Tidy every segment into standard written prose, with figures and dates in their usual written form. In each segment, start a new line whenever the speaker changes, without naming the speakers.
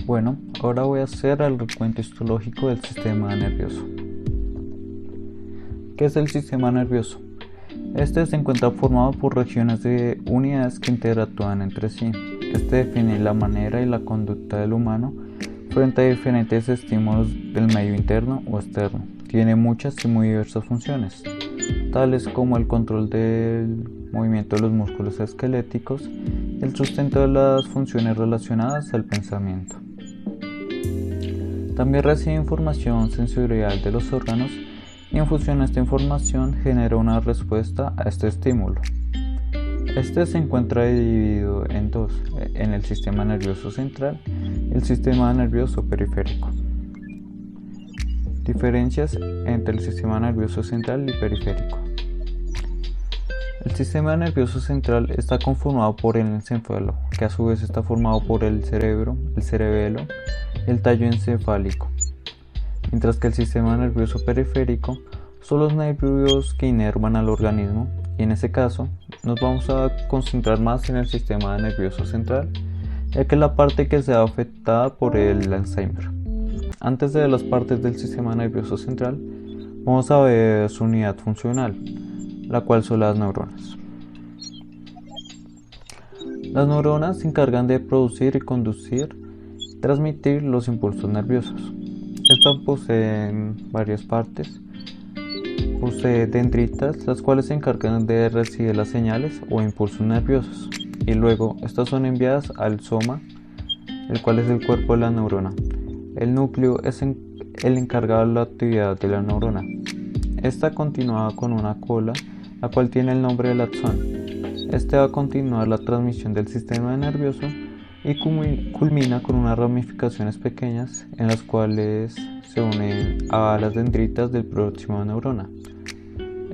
Bueno, ahora voy a hacer el recuento histológico del sistema nervioso. ¿Qué es el sistema nervioso? Este se encuentra formado por regiones de unidades que interactúan entre sí. Este define la manera y la conducta del humano frente a diferentes estímulos del medio interno o externo. Tiene muchas y muy diversas funciones, tales como el control del movimiento de los músculos esqueléticos y el sustento de las funciones relacionadas al pensamiento. También recibe información sensorial de los órganos y en función a esta información genera una respuesta a este estímulo. Este se encuentra dividido en dos, en el sistema nervioso central y el sistema nervioso periférico. Diferencias entre el sistema nervioso central y periférico. El sistema nervioso central está conformado por el encéfalo, que a su vez está formado por el cerebro, el cerebelo y el tallo encefálico, mientras que el sistema nervioso periférico son los nervios que inervan al organismo, y en ese caso nos vamos a concentrar más en el sistema nervioso central, ya que es la parte que se ve afectada por el Alzheimer. Antes de ver las partes del sistema nervioso central, vamos a ver su unidad funcional, la cual son las neuronas. Las neuronas se encargan de producir y transmitir los impulsos nerviosos. Estas poseen varias partes. Posee dendritas, las cuales se encargan de recibir las señales o impulsos nerviosos, y luego estas son enviadas al soma, el cual es el cuerpo de la neurona. El núcleo es el encargado de la actividad de la neurona. Esta continúa con una cola, la cual tiene el nombre del axón. Este va a continuar la transmisión del sistema nervioso y culmina con unas ramificaciones pequeñas en las cuales se unen a las dendritas del próximo neurona.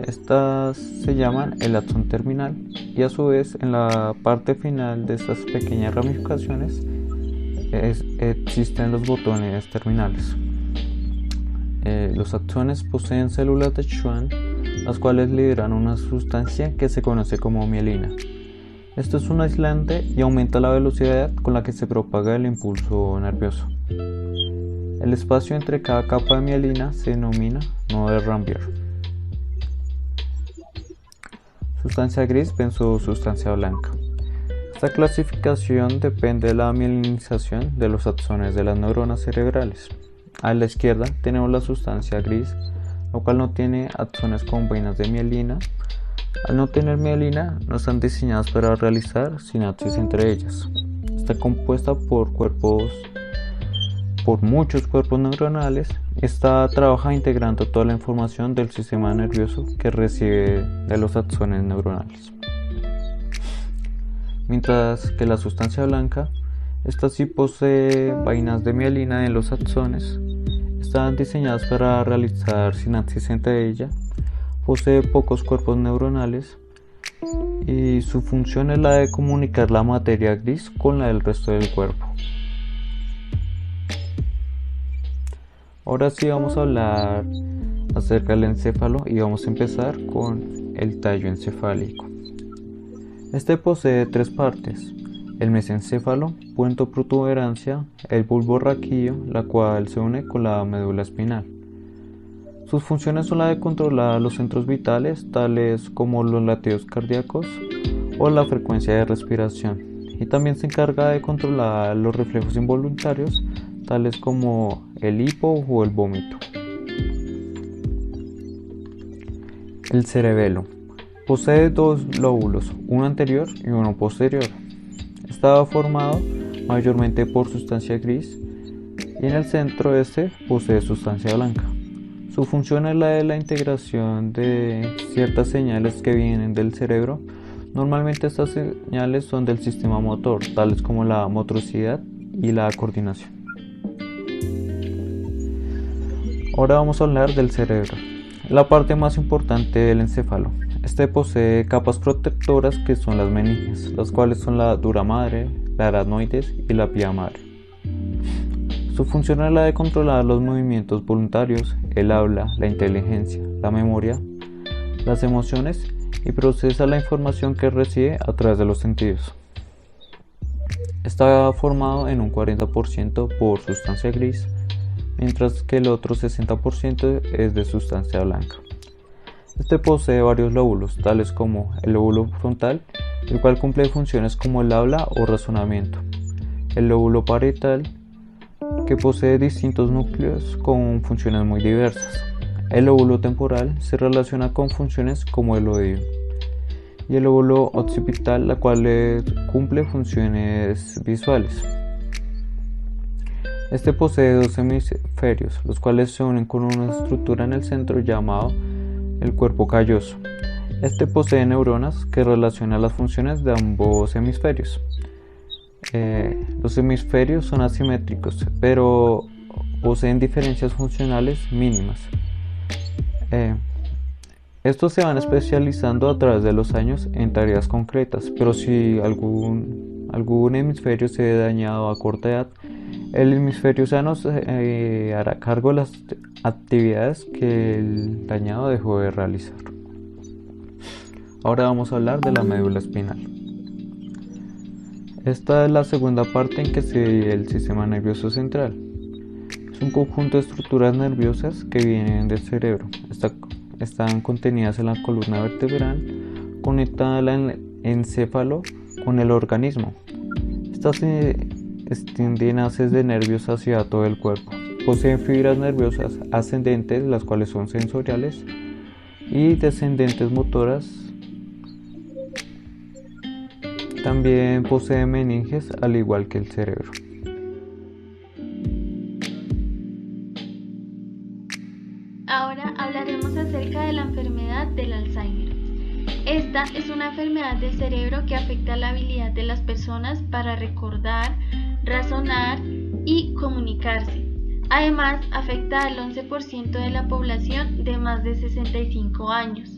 Estas se llaman el axón terminal, y a su vez en la parte final de estas pequeñas ramificaciones existen los botones terminales. Los axones poseen células de Schwann, las cuales liberan una sustancia que se conoce como mielina. Esto es un aislante y aumenta la velocidad con la que se propaga el impulso nervioso. El espacio entre cada capa de mielina se denomina nodo de Rambier. Sustancia gris versus sustancia blanca. Esta clasificación depende de la mielinización de los axones de las neuronas cerebrales. A la izquierda tenemos la sustancia gris, lo cual no tiene axones con vainas de mielina. Al no tener mielina, no están diseñadas para realizar sinapsis entre ellas. Está compuesta por muchos cuerpos neuronales. Esta trabaja integrando toda la información del sistema nervioso que recibe de los axones neuronales. Mientras que la sustancia blanca, esta sí posee vainas de mielina en los axones. Están diseñadas para realizar sinapsis entre ellas. Posee pocos cuerpos neuronales y su función es la de comunicar la materia gris con la del resto del cuerpo. Ahora sí vamos a hablar acerca del encéfalo y vamos a empezar con el tallo encefálico. Este posee tres partes: el mesencéfalo, punto protuberancia, el bulbo raquídeo, la cual se une con la médula espinal. Sus funciones son la de controlar los centros vitales, tales como los latidos cardíacos o la frecuencia de respiración, y también se encarga de controlar los reflejos involuntarios, tales como el hipo o el vómito. El cerebelo posee dos lóbulos, uno anterior y uno posterior. Estaba formado mayormente por sustancia gris, y en el centro posee sustancia blanca. Su función es la de la integración de ciertas señales que vienen del cerebro. Normalmente estas señales son del sistema motor, tales como la motricidad y la coordinación. Ahora vamos a hablar del cerebro, la parte más importante del encéfalo. Este posee capas protectoras que son las meninges, las cuales son la dura madre, la aracnoides y la pía madre. Su función es la de controlar los movimientos voluntarios, el habla, la inteligencia, la memoria, las emociones, y procesa la información que recibe a través de los sentidos. Está formado en un 40% por sustancia gris, mientras que el otro 60% es de sustancia blanca. Este posee varios lóbulos, tales como el lóbulo frontal, el cual cumple funciones como el habla o razonamiento, el lóbulo parietal, que posee distintos núcleos con funciones muy diversas, el lóbulo temporal se relaciona con funciones como el oído, y el lóbulo occipital, la cual cumple funciones visuales. Este posee dos hemisferios, los cuales se unen con una estructura en el centro llamado el cuerpo calloso. Este posee neuronas que relacionan las funciones de ambos hemisferios. Los hemisferios son asimétricos, pero poseen diferencias funcionales mínimas. Estos se van especializando a través de los años en tareas concretas, pero si algún hemisferio se ve dañado a corta edad, el hemisferio sano se hará cargo de las actividades que el dañado dejó de realizar. Ahora vamos a hablar de la médula espinal. Esta es la segunda parte en que se divide el sistema nervioso central. Es un conjunto de estructuras nerviosas que vienen del cerebro. Están contenidas en la columna vertebral, conectada al encéfalo con el organismo. Estas se extienden haces de nervios hacia todo el cuerpo. Poseen fibras nerviosas ascendentes, las cuales son sensoriales, y descendentes motoras. También posee meninges, al igual que el cerebro.
Ahora hablaremos acerca de la enfermedad del Alzheimer. Esta es una enfermedad del cerebro que afecta la habilidad de las personas para recordar, razonar y comunicarse. Además, afecta al 11% de la población de más de 65 años.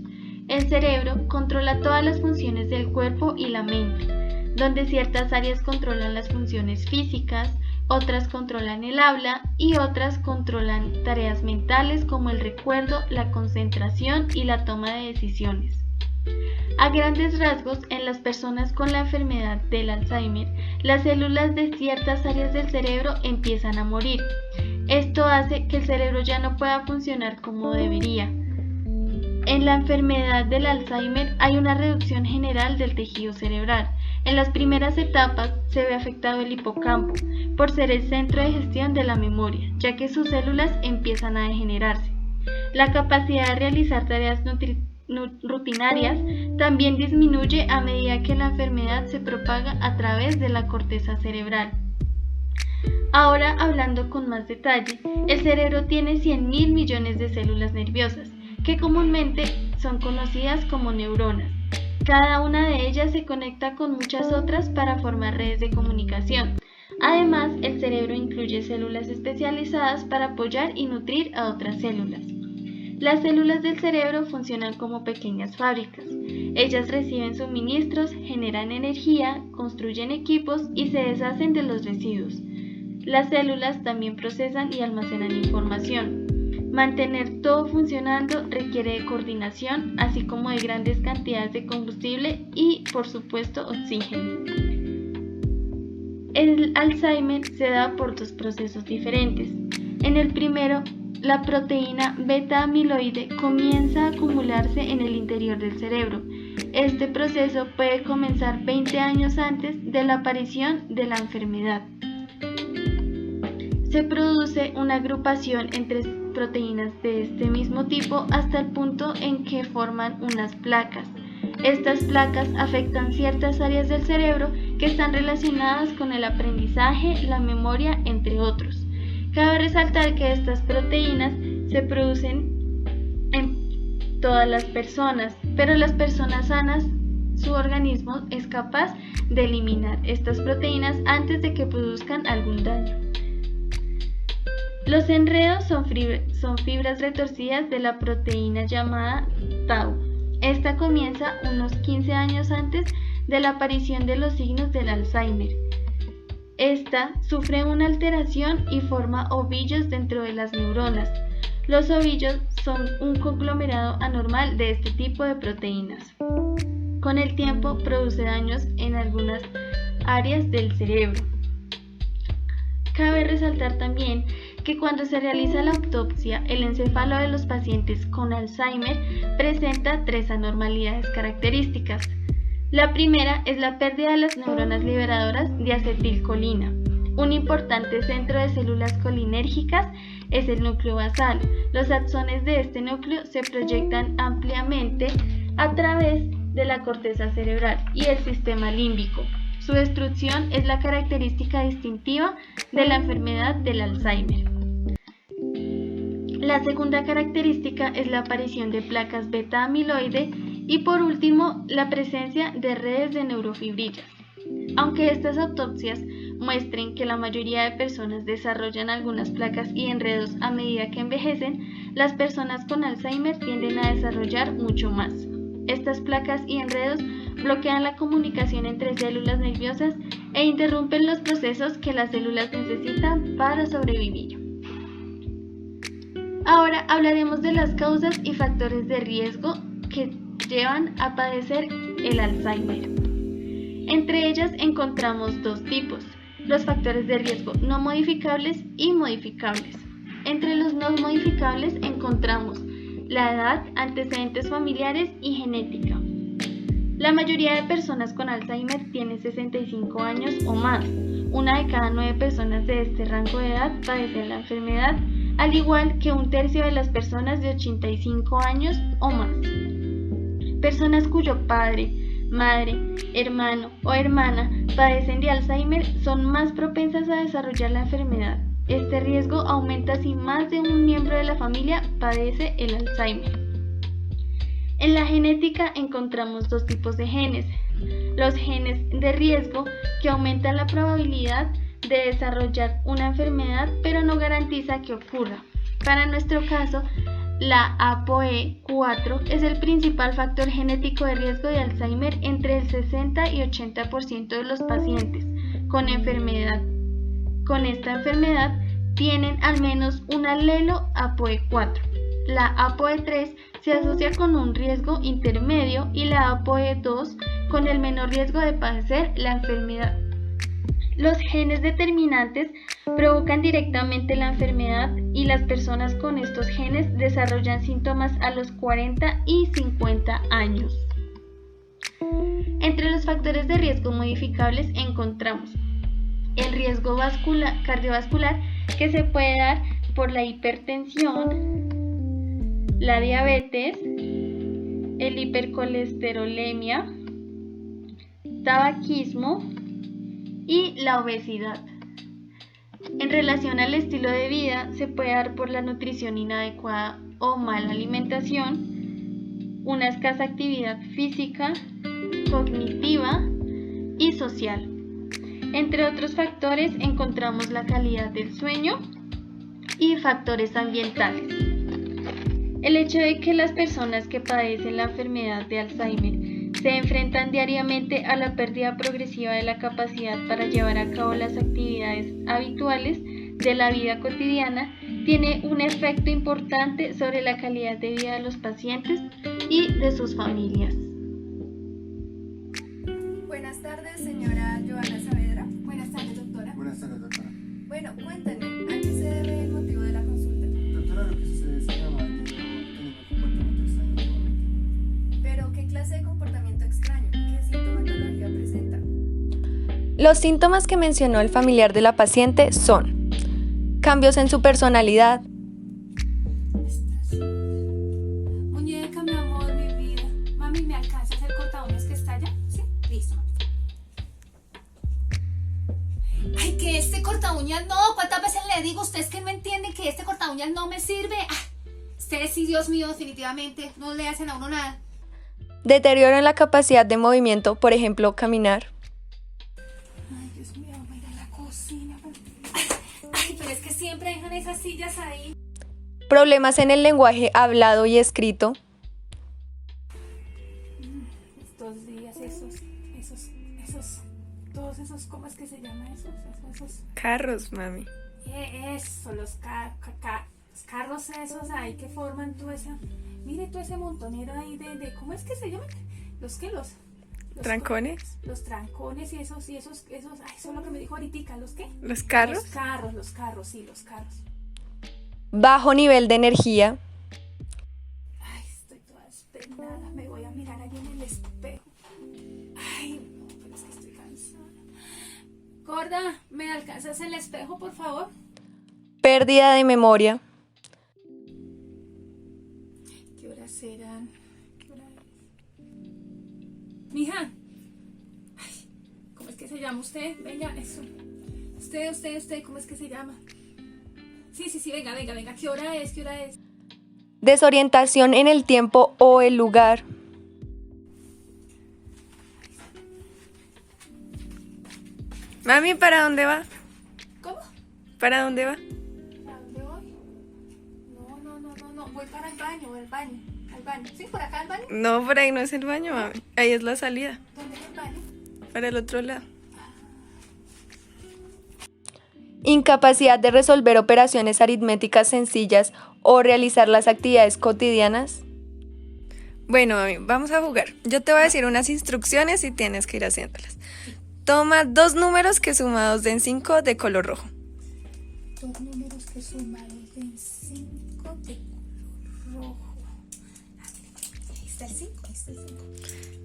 El cerebro controla todas las funciones del cuerpo y la mente, donde ciertas áreas controlan las funciones físicas, otras controlan el habla y otras controlan tareas mentales como el recuerdo, la concentración y la toma de decisiones. A grandes rasgos, en las personas con la enfermedad del Alzheimer, las células de ciertas áreas del cerebro empiezan a morir. Esto hace que el cerebro ya no pueda funcionar como debería. En la enfermedad del Alzheimer hay una reducción general del tejido cerebral. En las primeras etapas se ve afectado el hipocampo, por ser el centro de gestión de la memoria, ya que sus células empiezan a degenerarse. La capacidad de realizar tareas rutinarias también disminuye a medida que la enfermedad se propaga a través de la corteza cerebral. Ahora, hablando con más detalle, el cerebro tiene 100.000 millones de células nerviosas, que comúnmente son conocidas como neuronas. Cada una de ellas se conecta con muchas otras para formar redes de comunicación. Además, el cerebro incluye células especializadas para apoyar y nutrir a otras células. Las células del cerebro funcionan como pequeñas fábricas. Ellas reciben suministros, generan energía, construyen equipos y se deshacen de los residuos. Las células también procesan y almacenan información. Mantener todo funcionando requiere de coordinación, así como de grandes cantidades de combustible y, por supuesto, oxígeno. El Alzheimer se da por dos procesos diferentes. En el primero, la proteína beta-amiloide comienza a acumularse en el interior del cerebro. Este proceso puede comenzar 20 años antes de la aparición de la enfermedad. Se produce una agrupación entre proteínas de este mismo tipo hasta el punto en que forman unas placas. Estas placas afectan ciertas áreas del cerebro que están relacionadas con el aprendizaje, la memoria, entre otros. Cabe resaltar que estas proteínas se producen en todas las personas, pero las personas sanas, su organismo es capaz de eliminar estas proteínas antes de que produzcan algún daño. Los enredos son fibras retorcidas de la proteína llamada tau. Esta comienza unos 15 años antes de la aparición de los signos del Alzheimer. Esta sufre una alteración y forma ovillos dentro de las neuronas. Los ovillos son un conglomerado anormal de este tipo de proteínas. Con el tiempo produce daños en algunas áreas del cerebro. Cabe resaltar también que cuando se realiza la autopsia, el encéfalo de los pacientes con Alzheimer presenta 3 anormalidades características. La primera es la pérdida de las neuronas liberadoras de acetilcolina. Un importante centro de células colinérgicas es el núcleo basal. Los axones de este núcleo se proyectan ampliamente a través de la corteza cerebral y el sistema límbico. Su destrucción es la característica distintiva de la enfermedad del Alzheimer. La segunda característica es la aparición de placas beta-amiloide y por último la presencia de redes de neurofibrillas. Aunque estas autopsias muestren que la mayoría de personas desarrollan algunas placas y enredos a medida que envejecen, las personas con Alzheimer tienden a desarrollar mucho más. Estas placas y enredos bloquean la comunicación entre células nerviosas e interrumpen los procesos que las células necesitan para sobrevivir. Ahora hablaremos de las causas y factores de riesgo que llevan a padecer el Alzheimer. Entre ellas encontramos 2 tipos: los factores de riesgo no modificables y modificables. Entre los no modificables encontramos la edad, antecedentes familiares y genética. La mayoría de personas con Alzheimer tiene 65 años o más. 1 de cada 9 personas de este rango de edad padecen la enfermedad, al igual que 1/3 de las personas de 85 años o más. Personas cuyo padre, madre, hermano o hermana padecen de Alzheimer son más propensas a desarrollar la enfermedad. Este riesgo aumenta si más de un miembro de la familia padece el Alzheimer. En la genética encontramos 2 tipos de genes: los genes de riesgo, que aumentan la probabilidad de desarrollar una enfermedad pero no garantiza que ocurra. Para nuestro caso, la APOE4 es el principal factor genético de riesgo de Alzheimer entre el 60 y 80% de los pacientes con esta enfermedad tienen al menos un alelo APOE4. La APOE3 se asocia con un riesgo intermedio y la APOE2 con el menor riesgo de padecer la enfermedad. Los genes determinantes provocan directamente la enfermedad y las personas con estos genes desarrollan síntomas a los 40 y 50 años. Entre los factores de riesgo modificables encontramos el riesgo cardiovascular, que se puede dar por la hipertensión, la diabetes, el hipercolesterolemia, tabaquismo y la obesidad. En relación al estilo de vida, se puede dar por la nutrición inadecuada o mala alimentación, una escasa actividad física, cognitiva y social. Entre otros factores encontramos la calidad del sueño y factores ambientales. El hecho de que las personas que padecen la enfermedad de Alzheimer se enfrentan diariamente a la pérdida progresiva de la capacidad para llevar a cabo las actividades habituales de la vida cotidiana tiene un efecto importante sobre la calidad de vida de los pacientes y de sus familias.
Buenas tardes, señora Joana Saavedra.
Buenas tardes, doctora.
Buenas tardes, doctora.
Bueno, cuéntenme, ¿a qué se debe el motivo de la consulta?
Doctora, lo que sucede es que mi mamá tiene un comportamiento extraño últimamente.
¿Pero qué clase de comportamiento extraño? ¿Qué sintomatología presenta?
Los síntomas que mencionó el familiar de la paciente son cambios en su personalidad,
Muñeca, mi amor, mi vida. Mami, ¿me alcanzas el cortaúñas que está allá? Sí, listo. Ay, que este cortaúñas no. ¿Cuántas veces le digo a ustedes que no entienden que este cortaúñas no me sirve? Ustedes sí, Dios mío, definitivamente no le hacen a uno nada.
deterioro en la capacidad de movimiento, por ejemplo, caminar,
Ay, Dios mío, vamos a ir a la cocina. Ay, pero es que siempre dejan esas sillas ahí.
problemas en el lenguaje hablado y escrito,
Estos días, todos esos, ¿cómo es que se llama eso? Esos
Carros, mami.
Eso, los carros esos ahí que forman todo ese, mire todo ese montonero ahí de ¿cómo es que se llaman?
¿Trancones?
Los trancones y esos, ay, eso es lo que me dijo ahorita, ¿los qué?
¿Los carros?
Los carros, sí, los carros.
Bajo nivel de energía.
Ay, estoy toda despeinada, me voy a mirar allí en el espejo. Ay, no, pero es que estoy cansada. Gorda, ¿me alcanzas el espejo, por favor?
Pérdida de memoria.
¿Qué horas serán? ¿Qué hora es? Mija. Ay, ¿cómo es que se llama usted? Venga, eso. Usted, ¿cómo es que se llama? Sí, venga. ¿Qué hora es?
Desorientación en el tiempo o el lugar.
Mami, ¿para dónde va?
¿Cómo?
¿Para dónde va?
¿A dónde voy? No. Voy para el baño. Al baño. ¿Sí? ¿Por acá al baño?
No, por ahí no es el baño, mami. Ahí es la salida.
¿Dónde es el baño?
Para el otro lado.
Incapacidad de resolver operaciones aritméticas sencillas o realizar las actividades cotidianas.
Bueno, mami, vamos a jugar. Yo te voy a decir unas instrucciones y tienes que ir haciéndolas. Toma 2 números que sumados den 5 de color rojo.
2 números que sumados den 5 de color rojo. Ahí está el 5.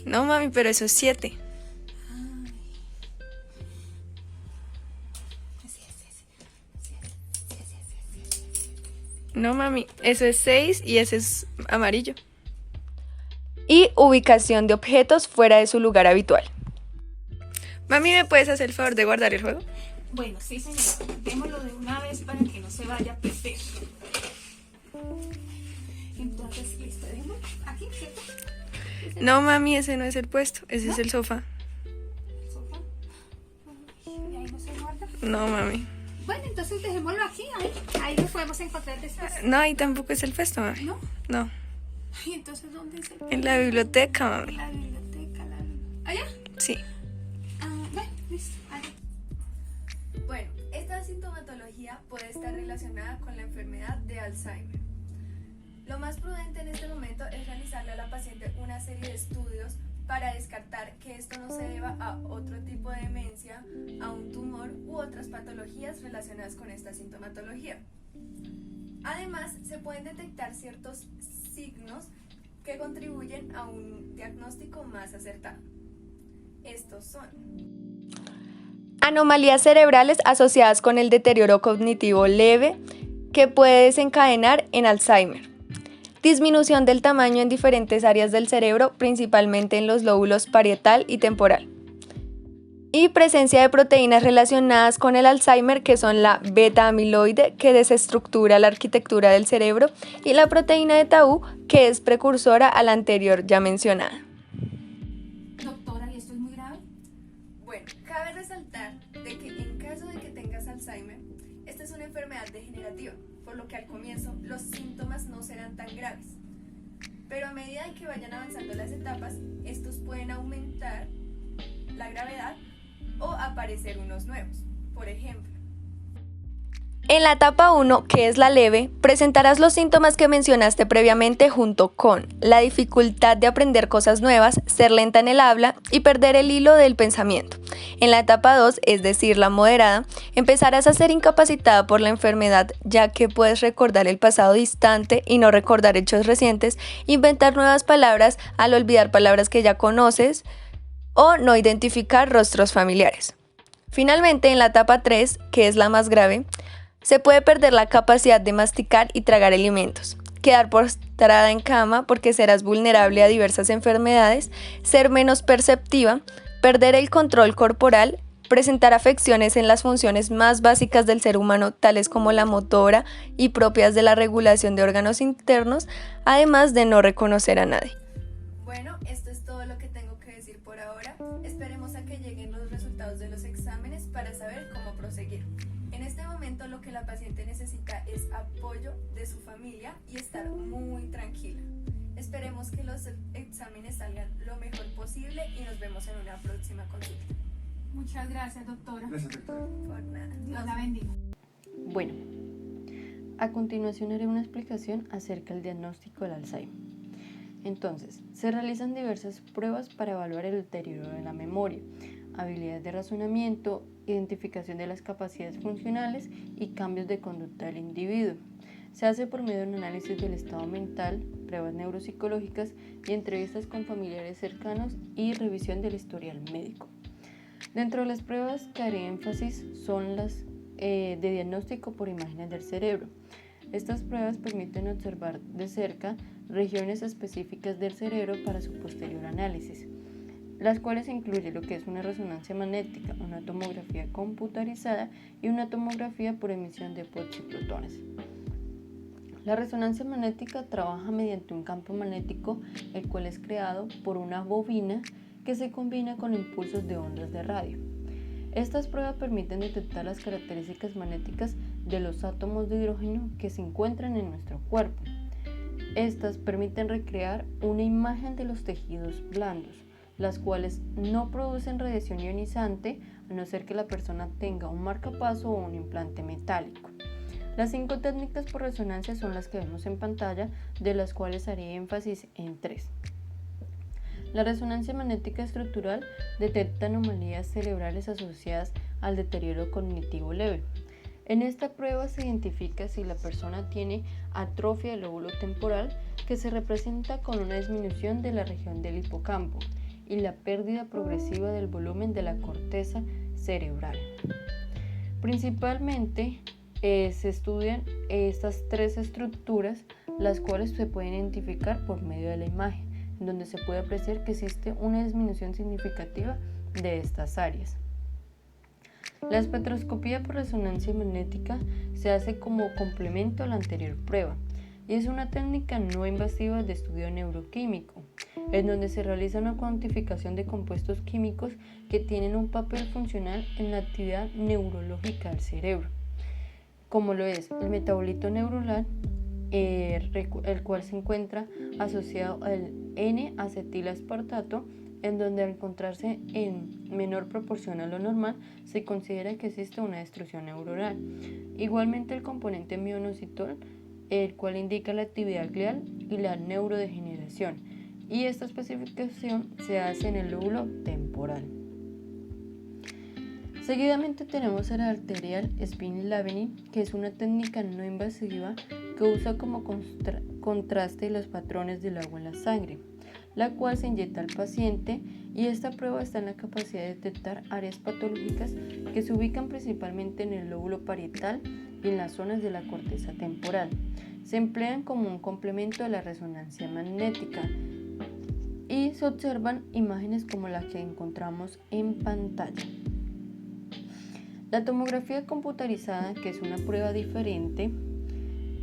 No, mami, pero eso es 7. No, mami, eso es 6 y ese es amarillo.
Y ubicación de objetos fuera de su lugar habitual.
Mami, ¿me puedes hacer el favor de guardar el juego?
Bueno, sí, señora. Démoslo de una vez para que no se vaya a perder. Entonces, listo, dejémoslo aquí, ¿cierto?
No, mami, ese no es el puesto, ese
¿No?
es el sofá.
¿El sofá? ¿Y ahí no se guarda?
No, mami.
Bueno, entonces dejémoslo aquí, ahí lo podemos encontrar después.
No, ahí tampoco es el puesto, mami.
¿No?
No,
Ay, entonces, ¿dónde es el
en la biblioteca, mami.
La biblioteca, ¿allá?
Sí.
Bueno, listo, allá.
Bueno, esta sintomatología puede estar relacionada con la enfermedad de Alzheimer. Lo más prudente en este momento es realizarle a la paciente una serie de estudios para descartar que esto no se deba a otro tipo de demencia, a un tumor u otras patologías relacionadas con esta sintomatología. Además, se pueden detectar ciertos signos que contribuyen a un diagnóstico más acertado. Estos son:
Anomalías cerebrales asociadas con el deterioro cognitivo leve que puede desencadenar en Alzheimer. Disminución del tamaño en diferentes áreas del cerebro, principalmente en los lóbulos parietal y temporal. Y presencia de proteínas relacionadas con el Alzheimer, que son la beta-amiloide, que desestructura la arquitectura del cerebro, y la proteína de Tau, que es precursora a la anterior ya mencionada.
Doctora, ¿y esto es muy grave?
Bueno, cabe resaltar de que en caso de que tengas Alzheimer, esta es una enfermedad degenerativa, por lo que al comienzo los síntomas no serán tan graves. Pero a medida que vayan avanzando las etapas, estos pueden aumentar la gravedad o aparecer unos nuevos. Por ejemplo,
En la etapa 1, que es la leve, presentarás los síntomas que mencionaste previamente junto con la dificultad de aprender cosas nuevas, ser lenta en el habla y perder el hilo del pensamiento. En la etapa 2, es decir, la moderada, empezarás a ser incapacitada por la enfermedad, ya que puedes recordar el pasado distante y no recordar hechos recientes, inventar nuevas palabras al olvidar palabras que ya conoces o no identificar rostros familiares. Finalmente, en la etapa 3, que es la más grave, se puede perder la capacidad de masticar y tragar alimentos, quedar postrada en cama porque serás vulnerable a diversas enfermedades, ser menos perceptiva, perder el control corporal, presentar afecciones en las funciones más básicas del ser humano, tales como la motora y propias de la regulación de órganos internos, además de no reconocer a nadie.
bueno, esto es todo lo que tengo que decir por ahora. Esperemos a que lleguen los resultados de los exámenes para saber cómo proseguir. En este momento lo que la paciente necesita es apoyo de su familia y estar muy tranquila. Esperemos que los exámenes salgan lo mejor posible y nos vemos en una próxima consulta.
Muchas gracias, doctora.
Gracias, doctora.
Por nada.
Dios la bendiga.
Bueno, a continuación haré una explicación acerca del diagnóstico del Alzheimer. Entonces, se realizan diversas pruebas para evaluar el deterioro de la memoria, habilidades de razonamiento, identificación de las capacidades funcionales y cambios de conducta del individuo. Se hace por medio de un análisis del estado mental, pruebas neuropsicológicas y entrevistas con familiares cercanos y revisión del historial médico. Dentro de las pruebas que haré énfasis son las de diagnóstico por imágenes del cerebro. Estas pruebas permiten observar de cerca regiones específicas del cerebro para su posterior análisis, las cuales incluyen lo que es una resonancia magnética, una tomografía computarizada y una tomografía por emisión de posiprotones. La resonancia magnética trabaja mediante un campo magnético, el cual es creado por una bobina que se combina con impulsos de ondas de radio. Estas pruebas permiten detectar las características magnéticas de los átomos de hidrógeno que se encuentran en nuestro cuerpo. Estas permiten recrear una imagen de los tejidos blandos, las cuales no producen radiación ionizante a no ser que la persona tenga un marcapaso o un implante metálico. Las 5 técnicas por resonancia son las que vemos en pantalla, de las cuales haré énfasis en 3. La resonancia magnética estructural detecta anomalías cerebrales asociadas al deterioro cognitivo leve. En esta prueba se identifica si la persona tiene atrofia del lóbulo temporal, que se representa con una disminución de la región del hipocampo, y la pérdida progresiva del volumen de la corteza cerebral. Principalmente se estudian estas 3 estructuras, las cuales se pueden identificar por medio de la imagen, donde se puede apreciar que existe una disminución significativa de estas áreas. La espectroscopía por resonancia magnética se hace como complemento a la anterior prueba y es una técnica no invasiva de estudio neuroquímico, en donde se realiza una cuantificación de compuestos químicos que tienen un papel funcional en la actividad neurológica del cerebro, como lo es el metabolito neuronal, el cual se encuentra asociado al N-acetilaspartato, en donde al encontrarse en menor proporción a lo normal, se considera que existe una destrucción neuronal. Igualmente el componente mioinositol, el cual indica la actividad glial y la neurodegeneración, y esta especificación se hace en el lóbulo temporal. Seguidamente tenemos el arterial spin leveling, que es una técnica no invasiva que usa como contraste los patrones del agua en la sangre, la cual se inyecta al paciente, y esta prueba está en la capacidad de detectar áreas patológicas que se ubican principalmente en el lóbulo parietal y en las zonas de la corteza temporal. Se emplean como un complemento de la resonancia magnética y se observan imágenes como las que encontramos en pantalla. La tomografía computarizada, que es una prueba diferente,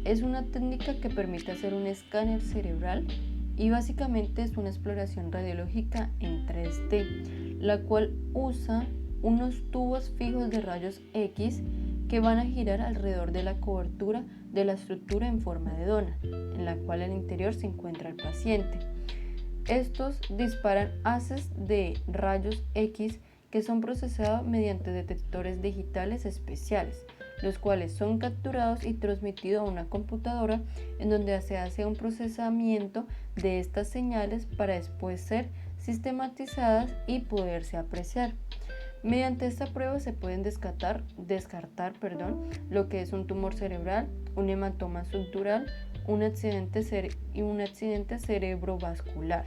es una técnica que permite hacer un escáner cerebral y básicamente es una exploración radiológica en 3D, la cual usa unos tubos fijos de rayos X que van a girar alrededor de la cobertura de la estructura en forma de dona, en la cual al interior se encuentra el paciente. Estos disparan haces de rayos X que son procesados mediante detectores digitales especiales, los cuales son capturados y transmitidos a una computadora, en donde se hace un procesamiento de estas señales para después ser sistematizadas y poderse apreciar. Mediante esta prueba se pueden descartar lo que es un tumor cerebral, un hematoma subdural, un accidente cerebrovascular.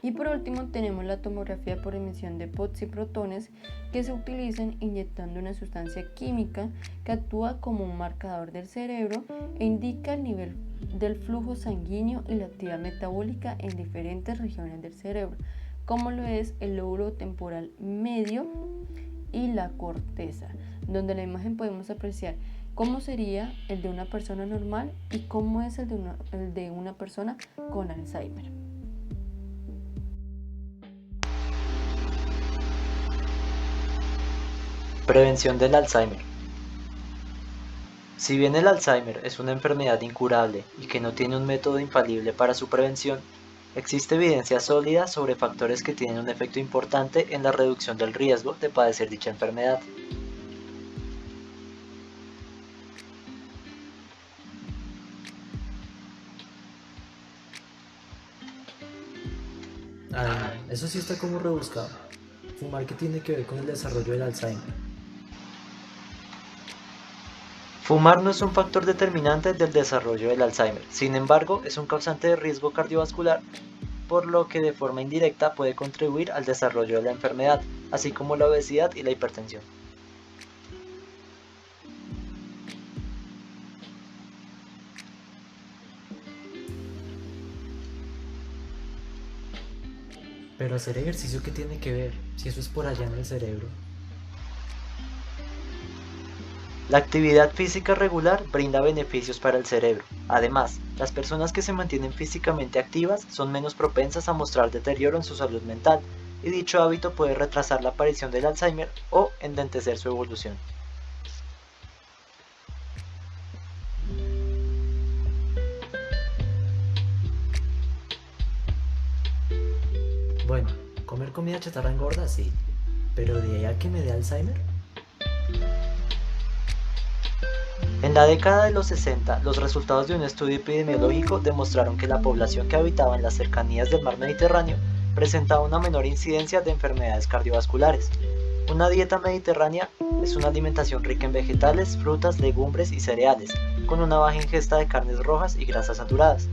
Y por último tenemos la tomografía por emisión de posiprotones, que se utilizan inyectando una sustancia química que actúa como un marcador del cerebro e indica el nivel del flujo sanguíneo y la actividad metabólica en diferentes regiones del cerebro, como lo es el lóbulo temporal medio y la corteza, donde en la imagen podemos apreciar cómo sería el de una persona normal y cómo es el de una persona con Alzheimer.
Prevención del Alzheimer. Si bien el Alzheimer es una enfermedad incurable y que no tiene un método infalible para su prevención, existe evidencia sólida sobre factores que tienen un efecto importante en la reducción del riesgo de padecer dicha enfermedad.
Ay, no, eso sí está como rebuscado. Fumar, ¿qué tiene que ver con el desarrollo del Alzheimer?
Fumar no es un factor determinante del desarrollo del Alzheimer, sin embargo, es un causante de riesgo cardiovascular, por lo que de forma indirecta puede contribuir al desarrollo de la enfermedad, así como la obesidad y la hipertensión.
Pero hacer ejercicio, ¿qué tiene que ver? Si eso es por allá en el cerebro.
La actividad física regular brinda beneficios para el cerebro. Además, las personas que se mantienen físicamente activas son menos propensas a mostrar deterioro en su salud mental, y dicho hábito puede retrasar la aparición del Alzheimer o enlentecer su evolución.
Bueno, comer comida chatarra engorda, sí. Pero de ahí a que me dé Alzheimer.
En la década de los 60, los resultados de un estudio epidemiológico demostraron que la población que habitaba en las cercanías del mar Mediterráneo presentaba una menor incidencia de enfermedades cardiovasculares. Una dieta mediterránea es una alimentación rica en vegetales, frutas, legumbres y cereales, con una baja ingesta de carnes rojas y grasas saturadas.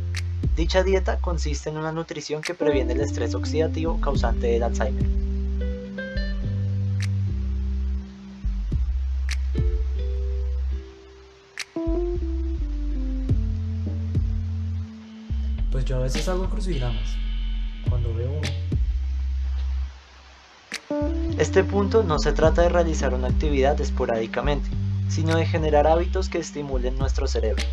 Dicha dieta consiste en una nutrición que previene el estrés oxidativo causante del Alzheimer.
Pues yo a veces hago crucigramas. Cuando veo uno.
Este punto no se trata de realizar una actividad esporádicamente, sino de generar hábitos que estimulen nuestro cerebro.